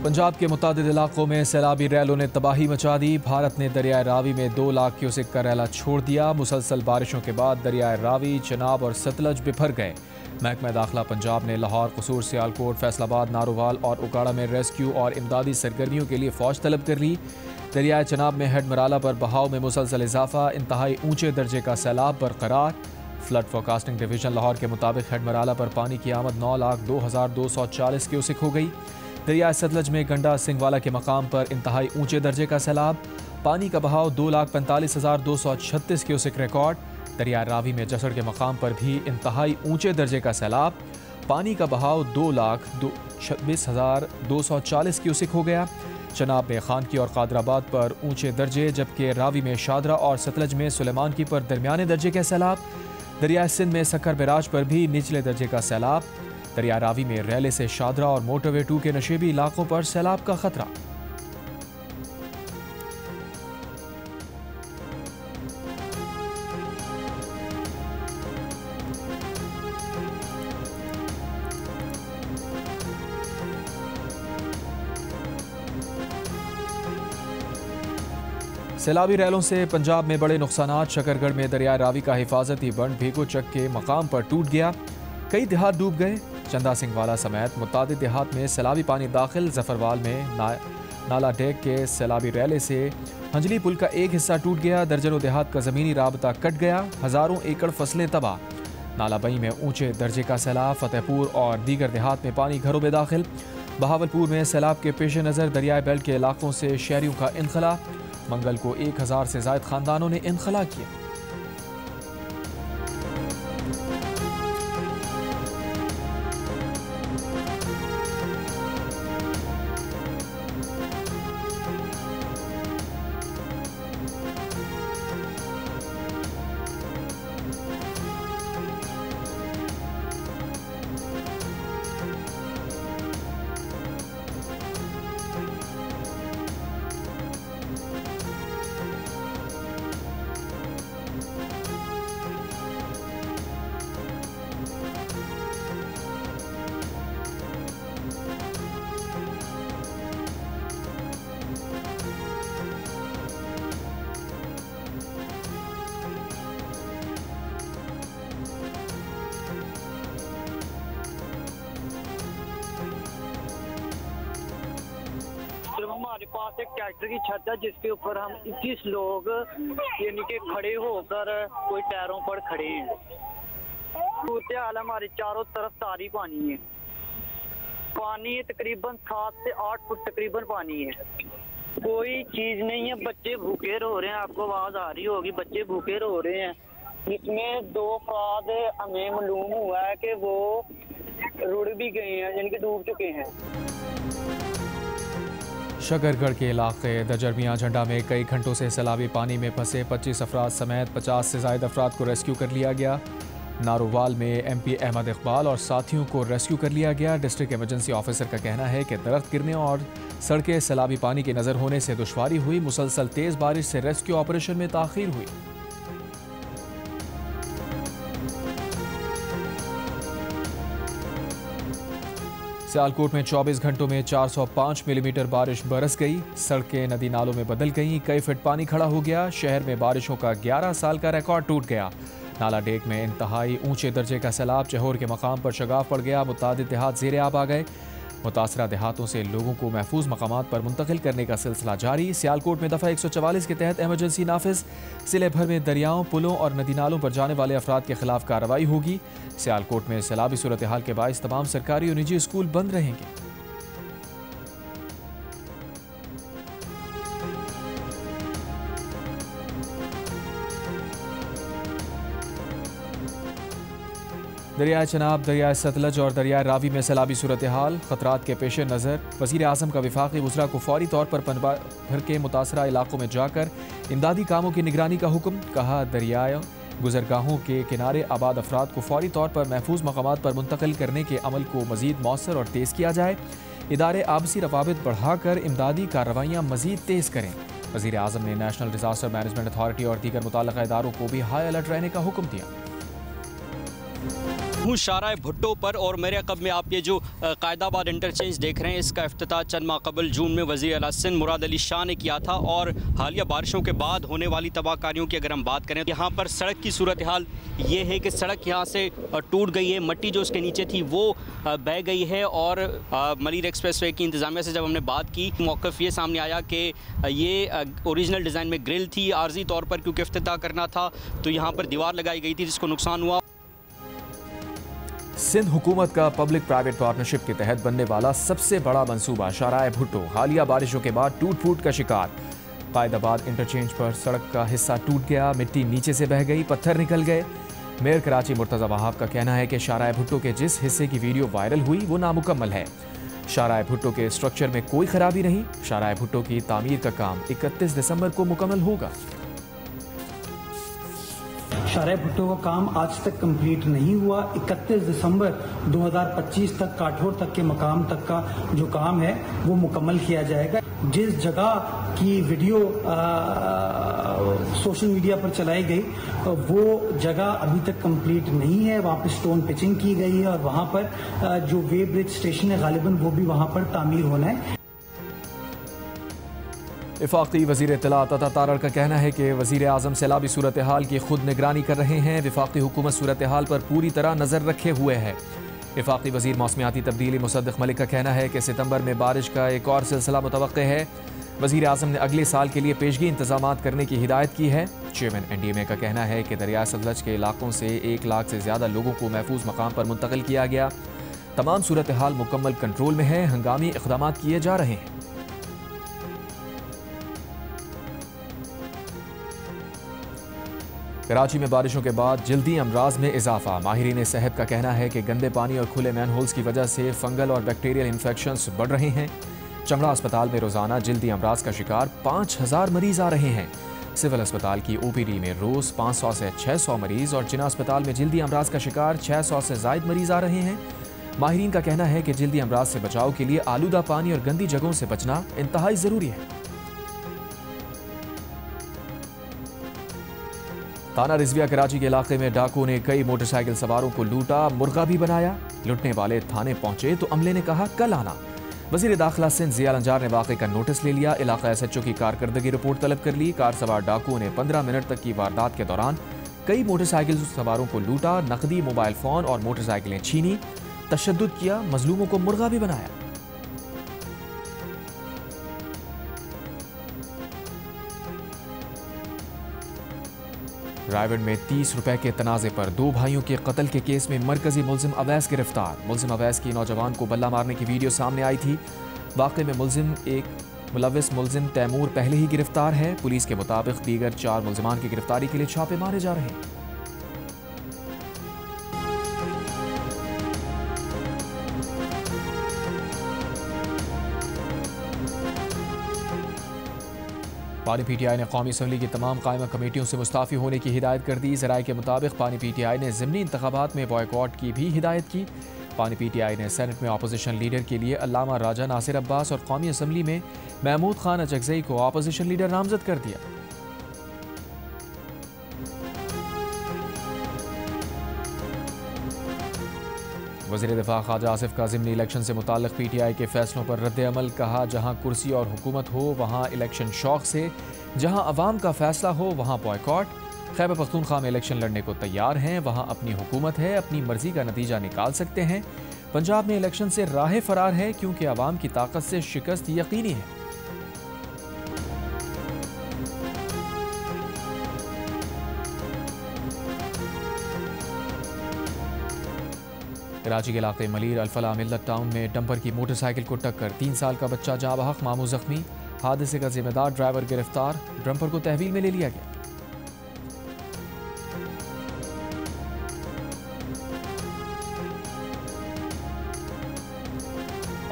पंजाब के मुतादिद इलाकों में सैलाबी रैलों ने तबाही मचा दी। भारत ने दरियाए रावी में 2 लाख क्यूसेक का रैला छोड़ दिया। मुसलसल बारिशों के बाद दरियाए रावी, चनाब और सतलज बिफर गए। महकमा दाखिला पंजाब ने लाहौर, कसूर, सियालकोट, फैसलाबाद, नारोवाल और उकाड़ा में रेस्क्यू और इमदादी सरगर्मियों के लिए फ़ौज तलब कर ली। दरियाए चनाब में हेड मराला पर बहाव में मुसलसल इजाफा, इंतहाई ऊंचे दर्जे का सैलाब बरकरार। फ्लड फोरकास्टिंग डिवीजन लाहौर के मुताबिक हेड मराला पर पानी की आमद 9,02,240 क्यूसेक हो गई। दरिया सतलज में गंडा सिंहवाला के मकाम पर इंतहाई ऊंचे दर्जे का सैलाब, पानी का बहाव 2,45,236 क्यूसेक रिकॉर्ड। दरिया रावी में जसड़ के मकाम पर भी इंतहाई ऊंचे दर्जे का सैलाब, पानी का बहाव 2,26,240 क्यूसेक हो गया। चनाब में खानकी और कादराबाद पर ऊंचे दर्जे, जबकि रावी में शादरा और सतलज में सुलेमान की पर दरमियाने दर्जे का सैलाब। दरिया सिंध में सक्कर बैराज पर भी निचले दर्जे का सैलाब। दरिया रावी में रैले से शादरा और मोटरवे 2 के नशेबी इलाकों पर सैलाब का खतरा। सैलाबी रैलों से पंजाब में बड़े नुकसानात। शकरगढ़ में दरिया रावी का हिफाजती बंड भीगो चक के मकाम पर टूट गया, कई देहात डूब गए। चंदा सिंह वाला समेत मुतादिद देहात में सैलाबी पानी दाखिल। जफरवाल में नाला डेक के सैलाबी रैले से हंजली पुल का एक हिस्सा टूट गया। दर्जनों देहात का ज़मीनी राबता कट गया, हज़ारों एकड़ फसलें तबाह। नालाबई में ऊंचे दर्जे का सैलाब, फतेहपुर और दीगर देहात में पानी घरों में दाखिल। बहावलपुर में सैलाब के पेश नज़र दरियाई बेल्ट के इलाकों से शहरियों का इनखला। मंगल को 1000 से ज़ायद खानदानों ने इनखला किया। हमारे पास एक ट्रैक्टर की छत है जिसके ऊपर हम 21 लोग यानी कि खड़े होकर कोई टायरों पर खड़े हैं। सूरत हाल हमारे चारों तरफ तारी पानी है। पानी तकरीबन 7 से 8 फुट तकरीबन पानी है। कोई चीज नहीं है। बच्चे भूखे रो रहे हैं, आपको आवाज आ रही होगी, बच्चे भूखे रो रहे हैं। जिसमें 2 अफराद हमें मालूम हुआ है कि वो रुड़ भी गए हैं, यानी कि डूब चुके हैं। शकरगढ़ के इलाके दजरमियाँ झंडा में कई घंटों से सैलाबी पानी में फंसे 25 अफराद समेत 50 से ज़ायद अफराद को रेस्क्यू कर लिया गया। नारोवाल में MP अहमद इकबाल और साथियों को रेस्क्यू कर लिया गया। डिस्ट्रिक्ट इमरजेंसी ऑफिसर का कहना है कि दरख्त गिरने और सड़कें सैलाबी पानी के नज़र होने से दुश्वारी हुई। मुसलसल तेज़ बारिश से रेस्क्यू ऑपरेशन में ताख़ीर हुई। सियालकोट में 24 घंटों में 405 मिलीमीटर बारिश बरस गई। सड़कें नदी नालों में बदल गईं, कई फीट पानी खड़ा हो गया। शहर में बारिशों का 11 साल का रिकॉर्ड टूट गया। नाला डेक में इंतहाई ऊंचे दर्जे का सैलाब, चहोर के मकाम पर शगाफ पड़ गया। मुतादिद देहात ज़ेरे आब आ गए। मुतासरा देहातों से लोगों को महफूज मकामात पर मुंतकिल करने का सिलसिला जारी। सियालकोट में दफ़ा 144 के तहत एमरजेंसी नाफिज। ज़िले भर में दरियाओं, पुलों और नदी नालों पर जाने वाले अफराद के खिलाफ कार्रवाई होगी। सियालकोट में सैलाबी सूरत हाल के बाइस तमाम सरकारी और निजी स्कूल बंद रहेंगे। दरिया चनाब, दरिया सतलज और दरिया रावी में सैलाबी सूरत हाल। खतरात के पेश नज़र वज़ीर आज़म का वफाकी वज़रा को फौरी तौर पर पनबा भर के मुतासरा इलाकों में जाकर इमदादी कामों की निगरानी का हुक्म। कहा, दरिया गुजरगाहों के किनारे आबाद अफराद को फौरी तौर पर महफूज मकामात पर मुंतकिल करने के अमल को मज़ीद मौसर और तेज़ किया जाए। इदारे आपसी रवाबित बढ़ाकर इमदादी कार्रवाइयाँ मज़ीद तेज़ करें। वज़ीर आज़म ने नेशनल डिज़ास्टर मैनेजमेंट अथॉरिटी और दीगर मुतल्लिक़ा इदारों को भी हाई अलर्ट रहने का हुक्म दिया। हूँ शाहराह भुट्टो पर और मेरे अक़ब में आप ये जो कायदाबाद इंटरचेंज देख रहे हैं, इसका इफ्तिताह चंद माह कबल जून में वज़ीर आला सिंध मुराद अली शाह ने किया था। और हालिया बारिशों के बाद होने वाली तबाहकारियों की अगर हम बात करें, यहाँ पर सड़क की सूरत हाल ये है कि सड़क यहाँ से टूट गई है, मट्टी जो उसके नीचे थी वो बह गई है। और मलीर एक्सप्रेस वे की इंतज़ामिया से जब हमने बात की, मौक़िफ़ ये सामने आया कि ये ओरिजिनल डिज़ाइन में ग्रिल थी, आर्जी तौर पर क्योंकि इफ्तिताह करना था तो यहाँ पर दीवार लगाई गई थी जिसको नुकसान हुआ। सिंध हुकूमत का पब्लिक प्राइवेट पार्टनरशिप के तहत बनने वाला सबसे बड़ा मंसूबा शाहराह भुट्टो हालिया बारिशों के बाद टूट फूट का शिकार। कायदाबाद इंटरचेंज पर सड़क का हिस्सा टूट गया, मिट्टी नीचे से बह गई, पत्थर निकल गए। मेयर कराची मुर्तज़ा वहाब का कहना है कि शाहराह भुट्टो के जिस हिस्से की वीडियो वायरल हुई वो नामुकम्मल है। शाहराह भुट्टो के स्ट्रक्चर में कोई खराबी नहीं। शाहराह भुट्टो की तामीर का काम 31 दिसंबर को मुकम्मल होगा। शाहराह भुट्टो का काम आज तक कंप्लीट नहीं हुआ। 31 दिसंबर 2025 तक काठौर तक के मकाम तक का जो काम है वो मुकम्मल किया जाएगा। जिस जगह की वीडियो सोशल मीडिया पर चलाई गई वो जगह अभी तक कंप्लीट नहीं है। वहाँ पर स्टोन पिचिंग की गई है और वहाँ पर जो वे ब्रिज स्टेशन है गालिबन वो भी वहाँ पर तामीर होना है। वफाकी वज़ीर इत्तलात अता तारड़ का कहना है कि वज़ीर आज़म सैलाबी सूरत हाल की खुद निगरानी कर रहे हैं। वफाकी हुकूमत सूरत हाल पर पूरी तरह नज़र रखे हुए है। वफाकी वज़ीर मौसमियाती तब्दीली मुसद्दिक़ मलिक का कहना है कि सितंबर में बारिश का एक और सिलसिला मुतवक्के है। वज़ीर आज़म ने अगले साल के लिए पेशगी इंतजामात करने की हिदायत की है। चेयरमैन NDMA का कहना है कि दरिया सतलज के इलाकों से 1 लाख से ज़्यादा लोगों को महफूज मकाम पर मुंतकिल किया गया। तमाम सूरत हाल मुकम्मल कंट्रोल में है, हंगामी इक़दाम किए जा रहे हैं। कराची में बारिशों के बाद जल्दी अमराज में इजाफा। माहिरीन सेहत का कहना है कि गंदे पानी और खुले मैन होल्स की वजह से फंगल और बैक्टीरियल इन्फेक्शंस बढ़ रहे हैं। चमड़ा अस्पताल में रोजाना जल्दी अमराज का शिकार 5000 मरीज आ रहे हैं। सिविल अस्पताल की OPD में रोज 500 से 600 मरीज और जिना अस्पताल में जल्दी अमराज का शिकार 600 से ज़ायद मरीज आ रहे हैं। माहिरीन का कहना है कि जल्दी अमराज से बचाव के लिए आलूदा पानी और गंदी जगहों से बचना इंतहाई ज़रूरी है। थाना रिजविया कराची के इलाके में डाकुओं ने कई मोटरसाइकिल सवारों को लूटा, मुर्गा भी बनाया। लुटने वाले थाने पहुंचे तो अमले ने कहा कल आना। वज़ीर दाखिला सिंध ज़िया लंजार ने वाक़े का नोटिस ले लिया। इलाका SHO की कारकर्दगी रिपोर्ट तलब कर ली। कार सवार डाकुओं ने 15 मिनट तक की वारदात के दौरान कई मोटरसाइकिल सवारों को लूटा, नकदी, मोबाइल फ़ोन और मोटरसाइकिलें छीनी, तशद्दुद किया, मजलूमों को मुर्गा भी बनाया। रायगढ़ में 30 रुपए के तनाज़े पर 2 भाइयों के कत्ल के केस में मरकजी मुल्जिम अवैस गिरफ्तार। मुल्जिम अवैस की नौजवान को बल्ला मारने की वीडियो सामने आई थी। वाक़े में मुलविस मुल्जिम तैमूर पहले ही गिरफ्तार है। पुलिस के मुताबिक दीगर 4 मुल्जिमान की गिरफ्तारी के लिए छापे मारे जा रहे हैं। पानी PTI ने कौमी असम्बली की तमाम कायमा कमेटियों से मुस्ताफ़ी होने की हिदायत कर दी। ज़राए के मुताबिक पानी PTI ने ज़िमनी इंतखाबात में बॉयकॉट की भी हिदायत की। पानी PTI ने सेनेट में अपोजिशन लीडर के लिए अल्लामा राजा नासिर अब्बास और कौमी असम्बली में महमूद खान अचकज़ई को अपोजिशन लीडर नामजद कर दिया। वज़ीर दिफा ख्वाजा आसिफ का ज़िमनी इलेक्शन से मुताल्लिक़ PTI के फैसलों पर रद्द अमल। कहा जहाँ कुर्सी और हुकूमत हो वहाँ इलेक्शन शौक़ से, जहाँ अवाम का फैसला हो वहाँ बॉयकॉट। खैबर पख्तूनख्वा में इलेक्शन लड़ने को तैयार हैं, वहाँ अपनी हुकूमत है, अपनी मर्जी का नतीजा निकाल सकते हैं। पंजाब में इलेक्शन से राह फरार है क्योंकि अवाम की ताकत से शिकस्त यकीनी है। कराची के इलाके मलीर अल-फलाह मिल्लत टाउन में डंपर की मोटरसाइकिल को टक्कर, 3 साल का बच्चा जाँ बहक, मामू जख्मी। हादसे का जिम्मेदार ड्राइवर गिरफ्तार। डंपर को तहवील में ले लिया गया।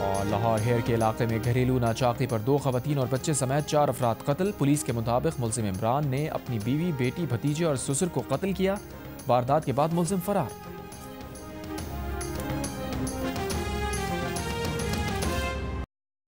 और लाहौर हेयर के इलाके में घरेलू नाचाकी पर 2 खवातीन और बच्चे समेत 4 अफराद कत्ल। पुलिस के मुताबिक मुल्जिम इमरान ने अपनी बीवी, बेटी, भतीजे और ससुर को कत्ल किया। वारदात के बाद मुल्जिम फरार।